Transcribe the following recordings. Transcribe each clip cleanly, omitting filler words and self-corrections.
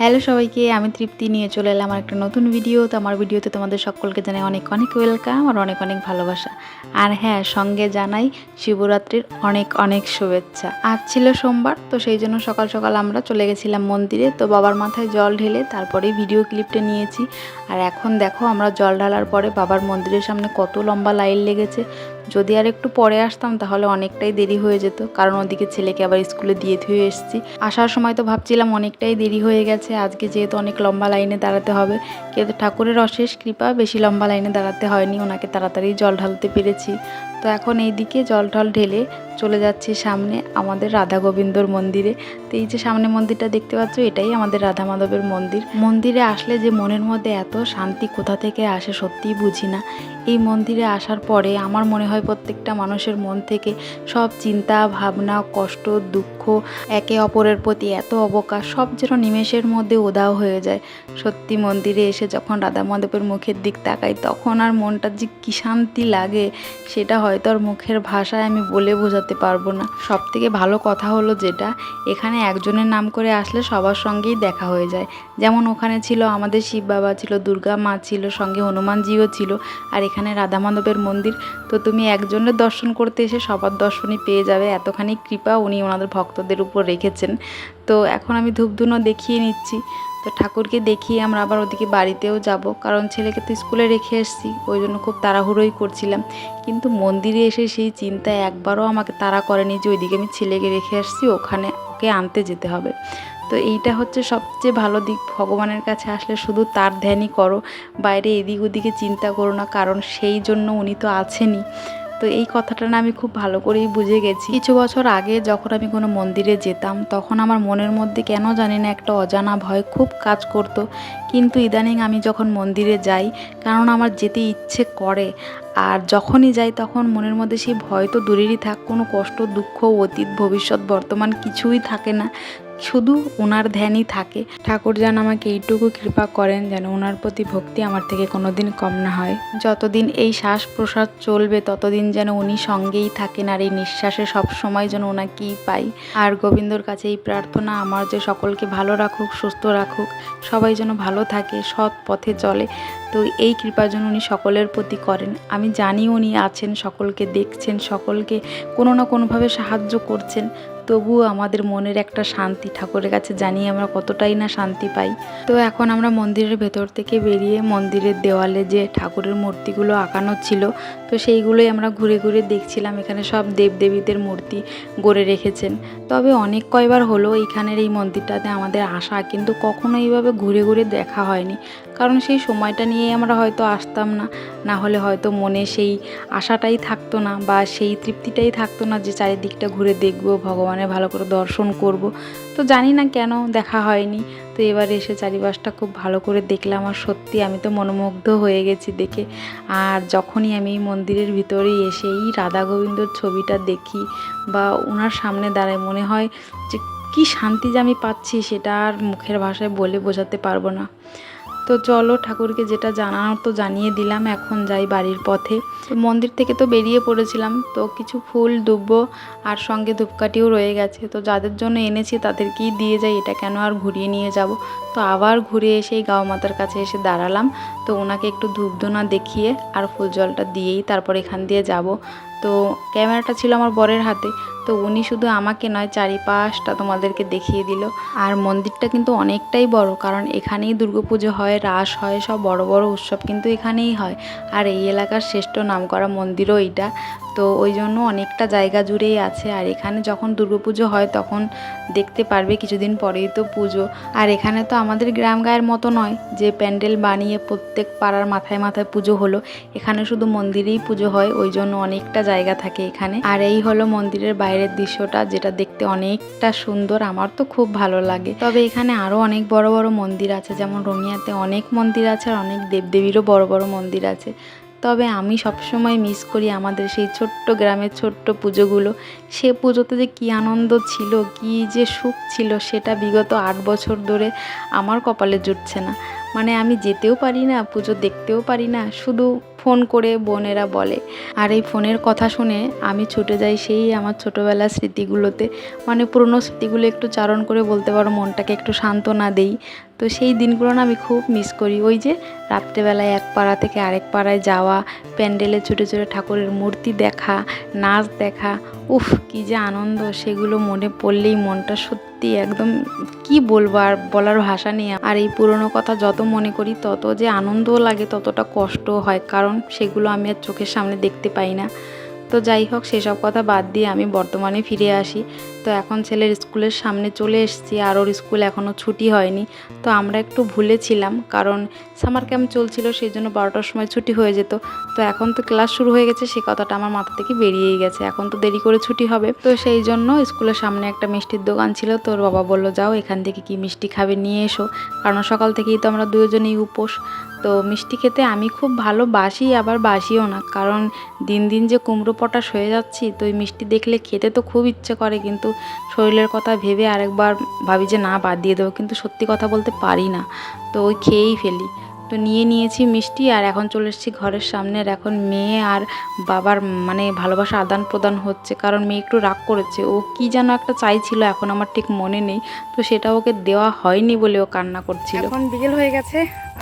Hello সবাইকে, আমি তৃপ্তি নিয়ে চলে এলাম আমার একটা নতুন ভিডিও। তো আমার ভিডিওতে তোমাদের সকলকে জানাই অনেক অনেক ওয়েলকাম আর অনেক অনেক ভালোবাসা। আর হ্যাঁ, সঙ্গে জানাই শিবরাত্রির অনেক অনেক শুভেচ্ছা। আজ ছিল সোমবার, তো সেই জন্য সকাল সকাল আমরা চলে গেছিলাম মন্দিরে। তো বাবার মাথায় জল ঢেলে তারপরেই ভিডিও ক্লিপটা নিয়েছি। আর এখন দেখো আমরা জল ঢালার পরে বাবার মন্দিরের সামনে কত লম্বা লাইন লেগেছে। যদি আর একটু পরে আসতাম তাহলে অনেকটাই দেরি হয়ে যেত, কারণ ওদিকে ছেলেকে আবার স্কুলে দিয়ে ধুয়ে এসেছি। আসার সময় তো ভাবছিলাম অনেকটাই দেরি হয়ে গেছে, আজকে যেহেতু অনেক লম্বা লাইনে দাঁড়াতে হবে, কিন্তু ঠাকুরের অশেষ কৃপা বেশি লম্বা লাইনে দাঁড়াতে হয়নি, ওনাকে তাড়াতাড়ি জল ঢালতে পেরেছি। তো এখন এইদিকে জল ঢল ঢেলে চলে যাচ্ছি সামনে আমাদের রাধা গোবিন্দর মন্দিরে। তো এই যে সামনে মন্দিরটা দেখতে পাচ্ছ, এটাই আমাদের রাধা মাধবের মন্দির। মন্দিরে আসলে যে মনের মধ্যে এত শান্তি কোথা থেকে আসে সত্যিই বুঝি না। এই মন্দিরে আসার পরে আমার মনে হয় প্রত্যেকটা মানুষের মন থেকে সব চিন্তা ভাবনা, কষ্ট, দুঃখ, একে অপরের প্রতি এত অবকাশ সব যেন নিমেষের মধ্যে উধাও হয়ে যায়। সত্যি মন্দিরে এসে যখন রাধা মাধবের মুখের দিক তাকাই তখন আর মনটা যে কী শান্তি লাগে সেটা হয়তো আর মুখের ভাষায় আমি বলে বোঝাতে পারবো না। সব থেকে ভালো কথা হলো যেটা, এখানে একজনের নাম করে আসলে সবার সঙ্গেই দেখা হয়ে যায়। যেমন ওখানে ছিল আমাদের শিব বাবা, ছিল দুর্গা মা, ছিল সঙ্গে হনুমানজিও ছিল, আর এখানে রাধা মাধবের মন্দির। তো তুমি একজনের দর্শন করতে এসে সবার দর্শনই পেয়ে যাবে, এতখানি কৃপা উনি ওনাদের ভক্তদের উপর রেখেছেন। তো এখন আমি ধূপধুনো দেখিয়ে নিচ্ছি। তো ঠাকুরকে দেখিয়ে আমরা আবার ওদিকে বাড়িতেও যাব, কারণ ছেলেকে তো স্কুলে রেখে এসেছি, ওই জন্য খুব তাড়াহুড়োই করছিলাম। কিন্তু মন্দিরে এসে সেই চিন্তা একবারও আমাকে তাড়া করেনি যে ওইদিকে আমি ছেলেকে রেখে আসছি, ওখানে ওকে আনতে যেতে হবে। তো এইটা হচ্ছে সবচেয়ে ভালো দিক, ভগবানের কাছে আসলে শুধু তার ধ্যানই করো, বাইরে এদিক ওদিকে চিন্তা করো না, কারণ সেই জন্য উনি তো আছেনই। তো এই কথাটা না আমি খুব ভালো করেই বুঝে গেছি। কিছু বছর আগে যখন আমি কোনো মন্দিরে যেতাম তখন আমার মনের মধ্যে কেন জানি না একটা অজানা ভয় খুব কাজ করতো, কিন্তু ইদানিং আমি যখন মন্দিরে যাই, কারণ আমার যেতে ইচ্ছে করে, আর যখনই যাই তখন মনের মধ্যে সেই ভয় তো দূরেরই থাক, কোনো কষ্ট দুঃখ অতীত ভবিষ্যৎ বর্তমান কিছুই থাকে না, শুধু ওনার ধ্যানই থাকে। ঠাকুর যেন আমাকে এইটুকু কৃপা করেন যেন ওনার প্রতি ভক্তি আমার থেকে কোনোদিন কম না হয়। যতদিন এই শ্বাস প্রশ্বাস চলবে ততদিন যেন উনি সঙ্গেই থাকেন, আর এই নিঃশ্বাসে সবসময় যেন ওনাকেই পাই। আর গোবিন্দর কাছে এই প্রার্থনা আমার, যে সকলকে ভালো রাখুক, সুস্থ রাখুক, সবাই যেন ভালো থাকে, সৎ পথে চলে। তো এই কৃপা যেন উনি সকলের প্রতি করেন। আমি জানি উনি আছেন, সকলকে দেখছেন, সকলকে কোনো না কোনোভাবে সাহায্য করছেন। তবুও আমাদের মনের একটা শান্তি ঠাকুরের কাছে জানিয়ে আমরা কতটাই না শান্তি পাই। তো এখন আমরা মন্দিরের ভেতর থেকে বেরিয়ে মন্দিরের দেওয়ালে যে ঠাকুরের মূর্তিগুলো আঁকানো ছিল, তো সেইগুলোই আমরা ঘুরে ঘুরে দেখছিলাম। এখানে সব দেবদেবীদের মূর্তি গড়ে রেখেছেন। তবে অনেক কয়বার হলো এইখানের এই মন্দিরটাতে আমাদের আসা, কিন্তু কখনো এইভাবে ঘুরে ঘুরে দেখা হয়নি, কারণ সেই সময়টা নিয়েই আমরা হয়তো আসতাম না, না হলে হয়তো মনে সেই আশাটাই থাকতো না, বা সেই তৃপ্তিটাই থাকতো না যে চারিদিকটা ঘুরে দেখবো, ভগবানের ভালো করে দর্শন করব। তো জানি না কেন দেখা হয়নি। তো এবার এসে চারিপাশটা খুব ভালো করে দেখলাম, আর সত্যি আমি তো মনোমুগ্ধ হয়ে গেছি দেখে। আর যখনই আমি এই মন্দিরের ভিতরে এসে এই রাধা গোবিন্দর ছবিটা দেখি বা ওনার সামনে দাঁড়ায়, মনে হয় যে কী শান্তি যে আমি পাচ্ছি সেটা আর মুখের ভাষায় বলে বোঝাতে পারবো না। তো চলো, ঠাকুরকে যেটা জানানোর তো জানিয়ে দিলাম, এখন যাই বাড়ির পথে। তো মন্দির থেকে তো বেরিয়ে পড়েছিলাম, তো কিছু ফুল দুব্ব আর সঙ্গে ধূপকাঠিও রয়ে গেছে, তো যাদের জন্য এনেছি তাদেরকেই দিয়ে যাই, এটা কেন আর ঘুরিয়ে নিয়ে যাব। তো আবার ঘুরে এসে এই গাঁও মাতার কাছে এসে দাঁড়ালাম। তো ওনাকে একটু ধূপধুনা দেখিয়ে আর ফুল জলটা দিয়েই তারপর এখান দিয়ে যাব। তো ক্যামেরাটা ছিল আমার বরের হাতে, তো উনি শুধু আমাকে নয় চারিপাশটা তোমাদেরকে দেখিয়ে দিল। আর মন্দিরটা কিন্তু অনেকটাই বড়, কারণ এখানেই দুর্গাপুজো হয়, রাস হয়, সব বড় বড় উৎসব কিন্তু এখানেই হয়। আর এই এলাকার শ্রেষ্ঠ নামকরা মন্দিরও এইটা, তো ওই জন্য অনেকটা জায়গা জুড়েই আছে। আর এখানে যখন দুর্গাপুজো হয় তখন দেখতে পারবে, কিছুদিন পরেই তো পুজো। আর এখানে তো আমাদের গ্রাম গায়ের মতো নয় যে প্যান্ডেল বানিয়ে প্রত্যেক পাড়ার মাথায় মাথায় পুজো হলো, এখানে শুধু মন্দিরেই পুজো হয়, ওই জন্য অনেকটা জায়গা থাকে এখানে। আর এই হলো মন্দিরের বাইরের দৃশ্যটা, যেটা দেখতে অনেকটা সুন্দর, আমার তো খুব ভালো লাগে। তবে এখানে আরও অনেক বড় বড় মন্দির আছে, যেমন রঙিয়াতে অনেক মন্দির আছে, আর অনেক দেবদেবীরও বড় বড় মন্দির আছে। তবে আমি সবসময় মিস করি আমাদের সেই ছোট্ট গ্রামের ছোট্ট পুজোগুলো। সে পুজোতে যে কী আনন্দ ছিল, কী যে সুখ ছিল, সেটা বিগত 8 বছর ধরে আমার কপালে জুটছে না। মানে আমি যেতেও পারি না, পুজো দেখতেও পারি না, শুধু ফোন করে বোনেরা বলে। আর এই ফোনের কথা শুনে আমি ছুটে যাই সেই আমার ছোটোবেলার স্মৃতিগুলোতে, মানে পুরনো স্মৃতিগুলো একটু চারণ করে বলতে পারো, মনটাকে একটু সান্ত্বনা দেই। তো সেই দিনগুলো না আমি খুব মিস করি। ওই যে রাত্রেবেলায় এক পাড়া থেকে আরেক পাড়ায় যাওয়া, প্যান্ডেলে ছুটে ছুটে ঠাকুরের মূর্তি দেখা, নাচ দেখা, উফ কি যে আনন্দ! সেগুলো মনে পড়লেই মনটা সত্যি একদম কি বলবো, আর বলার ভাষা নেই। আর এই পুরনো কথা যত মনে করি তত যে আনন্দও লাগে, ততটা কষ্টও হয়, কারণ সেগুলো আমি আর চোখের সামনে দেখতে পাই না। তো যাই হোক, সেসব কথা বাদ দিয়ে আমি বর্তমানে ফিরে আসি। তো এখন ছেলের স্কুলের সামনে চলে এসেছি, আর ওর স্কুল এখনও ছুটি হয়নি। তো আমরা একটু ভুলেছিলাম, কারণ সামার ক্যাম্প চলছিল, সেই জন্য 12টার সময় ছুটি হয়ে যেত। তো এখন তো ক্লাস শুরু হয়ে গেছে, সে কথাটা আমার মাথা থেকে বেরিয়েই গেছে। এখন তো দেরি করে ছুটি হবে। তো সেই জন্য স্কুলের সামনে একটা মিষ্টির দোকান ছিল, তোর বাবা বললো যাও এখান থেকে কি মিষ্টি খাবে নিয়ে এসো, কারণ সকাল থেকেই তো আমরা দুজনেই উপোস। তো মিষ্টি খেতে আমি খুব ভালোবাসি, আবার বাসিও না, কারণ দিন দিন যে কুমড়ো পটাশ হয়ে যাচ্ছি, তো এই মিষ্টি দেখলে খেতে তো খুব ইচ্ছে করে, কিন্তু শরীরের কথা ভেবে আরেকবার ভাবি যে না বাদ দিয়ে দেবো, কিন্তু সত্যি কথা বলতে পারি না, তো ওই খেয়েই ফেলি। তো নিয়েছি মিষ্টি, আর এখন চলে এসেছি ঘরের সামনে। আর এখন মেয়ে আর বাবার মানে ভালোবাসা আদান প্রদান হচ্ছে, কারণ মেয়ে একটু রাগ করেছে, ও কি যেন একটা চাইছিল, এখন আমার ঠিক মনে নেই, তো সেটা ওকে দেওয়া হয়নি বলে ও কান্না করছিল। এখন বিকেল হয়ে গেছে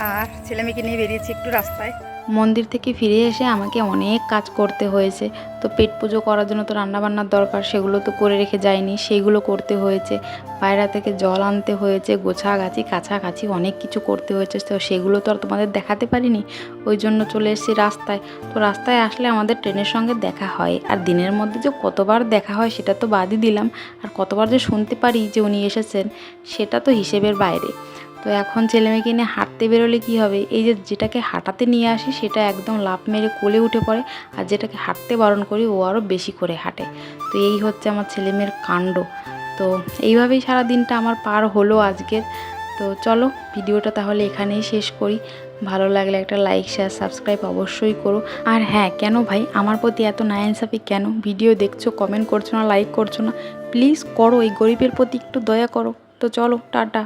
আর ছেলে মেয়েকে নিয়ে বেরিয়েছি একটু রাস্তায়। মন্দির থেকে ফিরে এসে আমাকে অনেক কাজ করতে হয়েছে। তো পেট পুজো করার জন্য তো রান্নাবান্নার দরকার, সেগুলো তো করে রেখে যাইনি, সেইগুলো করতে হয়েছে। বাইরে থেকে জল আনতে হয়েছে, গোছাগাছি কাছাকাছি অনেক কিছু করতে হয়েছে, তো সেগুলো তো আর তোমাদের দেখাতে পারিনি। ওই জন্য চলে এসেছি রাস্তায়। তো রাস্তায় আসলে আমাদের ট্রেনের সঙ্গে দেখা হয়, আর দিনের মধ্যে যে কতবার দেখা হয় সেটা তো বাদই দিলাম, আর কতবার যে শুনতে পারি যে উনি এসেছেন সেটা তো হিসেবের বাইরে। তো এখন ছেলেমেয়েকে নিয়ে হাঁটতে বেরোলে কী হবে, এই যে যেটাকে হাঁটাতে নিয়ে আসি সেটা একদম লাফ মেরে কোলে উঠে পড়ে, আর যেটাকে হাঁটতে বারণ করি ও আরও বেশি করে হাঁটে। তো এই হচ্ছে আমার ছেলেমেয়ের কাণ্ড। তো এইভাবেই সারা দিনটা আমার পার হলো আজকের। তো চলো ভিডিওটা তাহলে এখানেই শেষ করি। ভালো লাগলে একটা লাইক শেয়ার সাবস্ক্রাইব অবশ্যই করো। আর হ্যাঁ, কেন ভাই আমার প্রতি এত নাইনসাফি কেন? ভিডিও দেখছো, কমেন্ট করছো না, লাইক করছো না, প্লিজ করো, এই গরিবের প্রতি একটু দয়া করো। তো চলো টাটা।